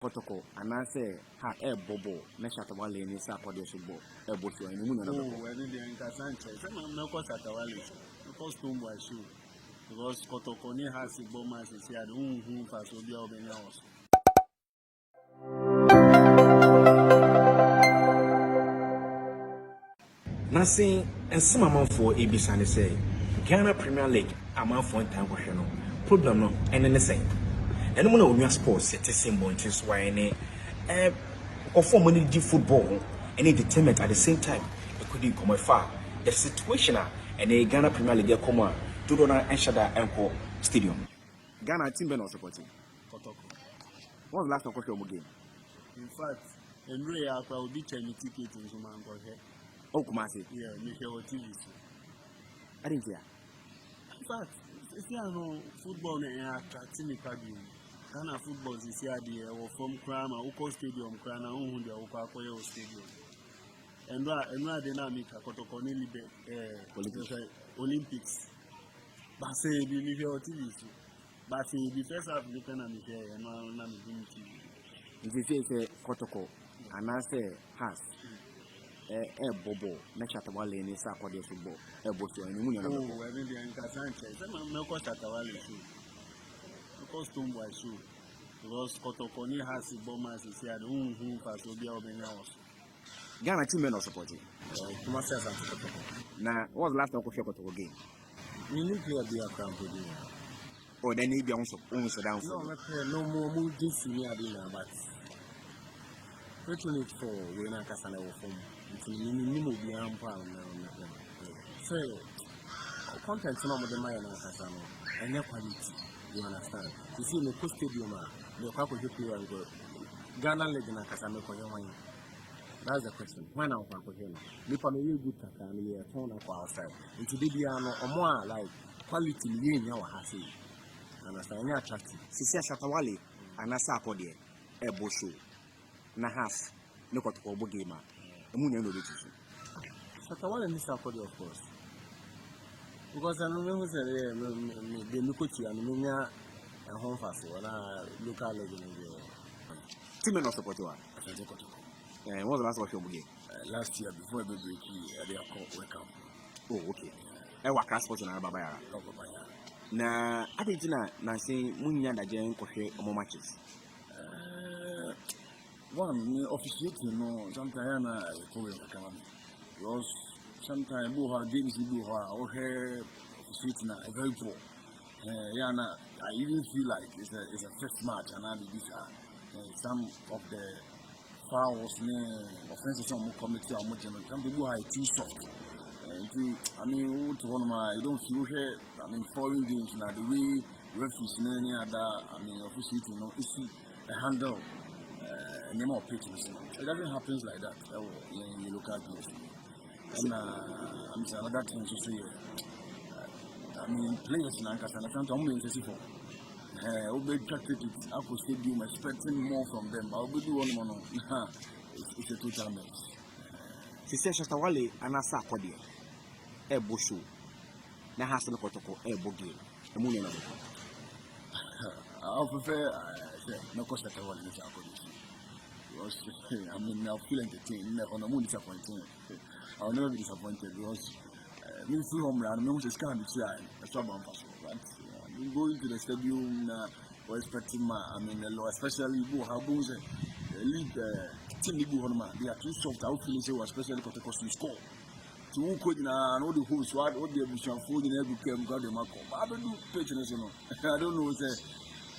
Kotoko, and I say, ha, bobo, Neshatawale, and Sapode Subo, Bosu, and Moon. Oh, I didn't Sanchez. I'm not cause at Awali. Because Tumbo I shoot. Because Kotokoni has a bomb as he had whom pass will be over in house. Nothing, and some amount for Abisani say, Ghana Premier League, amount for time question. Problem no, and then the same. And one of your sports set a symbol in this way, or for money football, and it determined at the same time, it couldn't come far. The situation and a Ghana Premier League come to Dona and Shada Enko Stadium. Ghana team been supporting. Kotoko. What's the last question game? In fact, and Ray will be changing tickets in Zumango here. Oh, Kumasi. Yeah, you hear what TV. I didn't hear. In fact, if you know football, attracting me. Ghana football is here or from Krama, Uko Stadium, Krana, Unhundia, Ukakoyo Stadium. And where dynamic Kotokoni Olympics. But say, we hear TV. But say, the first half, you can hear, and I'm TV. If you say Kotoko, and I say has bobo, Neshatawale, and Sapode Subo, Bosu, and Moon. Oh, I didn't Sanchez. I'm not cause at Awali. Because Tumbo I shoot. Because Kotokoni has a bomb as he said, whom pass will be over in house. Ghana team men are supporting. Now, what's the last time you Kotoko game? We need to be a crown to do. Or they need also down. No more move this near dinner, but waiting it for when I can form. It's a minimum beyond pound now. So, content some of the Mayan Casano and their quality. You understand? You see, in the stadium, the couple of people and go Ghana legend and Casano for your mind. That's the question. When I'm for him, if I'm a real good Taka, I'm a turn up outside. And today, they are more like quality in your house. Understand? You're attractive. Sisi Shatawale, and Asapode, Bosu, Nahas, no Kotoko game. Moon and Shatawale and Sapode, of course. Because I remember the Lukuchi and Minya and Home Fast, local legend. Team men are supporting. And what was the last watch of game? Last year, before the break, they are called Welcome. Oh, okay. And what class was in Alabama? Now, I think Nancy Munya that Jen Coche more matches. One officiating, no, sometimes I call it because sometimes games you or her officiating are very poor. I even feel like it's a first match and I some of the fouls, offenses on committee or much. Some people are too soft. I mean, you don't feel here. I mean, foreign games now the way referees and any other. I mean, officiating, easy handle. Name of pitches. It doesn't happen like that in the local games. And I'm saying another thing to say. I mean, players in Ankara, I can't only say for. I'll be attracted to Apple Stadium, expecting more from them. I'll be doing one more. It's a total mess. Sisi Shatawale, and Asapode, Bosu, Nahas and Kotoko, Bogi, the Moon. I prefer no cost at all in this. I mean, I'll feel entertained. On the moon disappointing. I'll never be disappointed because me through home run, I just can't be trying. That's what I'm possible, right? You go into the stadium, we're expecting especially who have lead team they are too soft. I'll feel so, especially because you score. To who could know the who's what, all the ambition food in every game, got them up. I don't do patience, I don't know,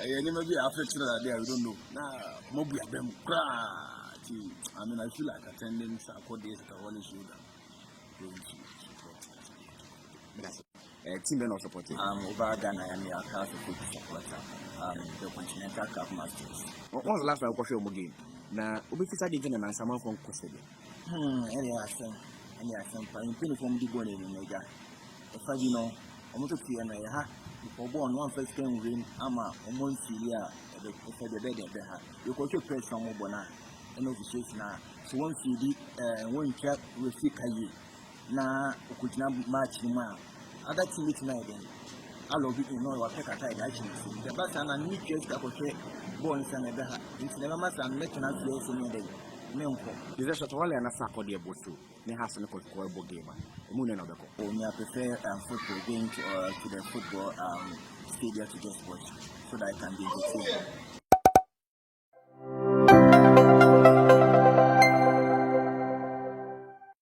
I never be affected there, I don't know. Now, maybe I've been I mean, I feel like attending Saturday days at a one issue. Team men are supporting. Over Ghana, I mean, I have a good supporter. The Continental Cup Masters. What was the last time I watched your game? Now, we decided to and someone from Custody. Any accent, I'm paying from the body in Mega. If I I'm not to see an aha. For born one first game win, Ama, or Monsilia, the bed at the hat. You got your press from Mobona, and officials now. So once you did, one chat with Fikayi. Now, could not match him out. Other team tonight then. I love it, what take a tight action. The best and I need just a born son of the it's never must and making us less in a day. Is that what all and a sack of the bosu? Ne has an equal game. Moon and other. Only I prefer football going to the football stadium to just watch so that I can be entertained.